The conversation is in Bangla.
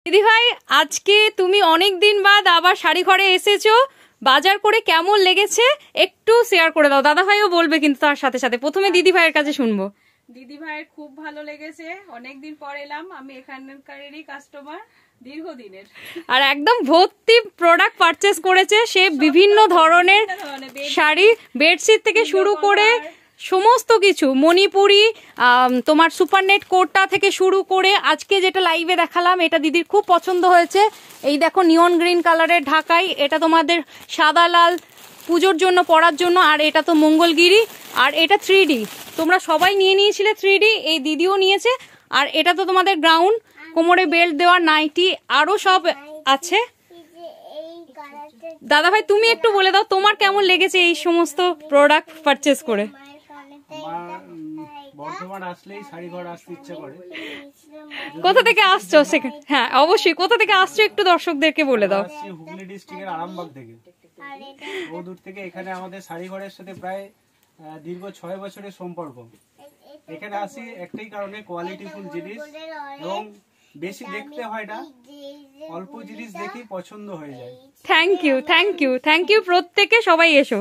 দিদি ভাই, আজকে তুমি অনেক দিন বাদ আবার শাড়ি ঘরে এসেছো, বাজার করে কেমন লেগেছে একটু শেয়ার করে দাও। দাদা ভাইও বলবে কিন্তু তার সাথে সাথে, প্রথমে দিদি ভাইয়ের কাছে শুনবো। দিদি ভাইয়ের খুব ভালো লেগেছে, অনেকদিন পর এলাম, আমি এখানকারেরই কাস্টমার দীর্ঘদিনের, আর একদম ভর্তি প্রোডাক্ট পারচেস করেছে। সে বিভিন্ন ধরনের শাড়ি, বেডশিট থেকে শুরু করে সমস্ত কিছু, মণিপুরি, তোমার সুপারনেট কোটটা থেকে শুরু করে আজকে যেটা লাইভে দেখালাম এটা দিদির খুব পছন্দ হয়েছে। এই দেখো নিয়ন গ্রিন কালারের ঢাকাই, এটা তোমাদের সাদা লাল পুজোর জন্য পরার জন্য, আর এটা তো মঙ্গলগিরি, আর এটা 3D, তোমরা সবাই নিয়ে নিয়েছিলে 3D, এই দিদিও নিয়েছে। আর এটা তো তোমাদের গ্রাউন্ড, কোমরে বেল্ট দেওয়া নাইটি, আরো সব আছে। দাদা ভাই তুমি একটু বলে দাও তোমার কেমন লেগেছে এই সমস্ত প্রোডাক্ট পারচেস করে। বর্ধমান আসলেই শাড়ি ঘর আসতে ইচ্ছে করে। কোথা থেকে আসছো সেখানে? হ্যাঁ অবশ্যই, কোথা থেকে আসছো একটু দর্শকদেরকে বলে দাও। আসছি হুগলি ডিস্ট্রিক্টের আরামবাগ থেকে। বহু দূর থেকে এখানে আমাদের শাড়ি ঘরের সাথে প্রায় দীর্ঘ 6 বছরের সম্পর্ক। এখানে আসি একটাই কারণে, কোয়ালিটিফুল জিনিস, এবং বেশি দেখতে হয় না, অল্প জিনিস দেখি পছন্দ হয়ে যায়। Thank you, thank you, thank you প্রত্যেকে, সবাই এসো।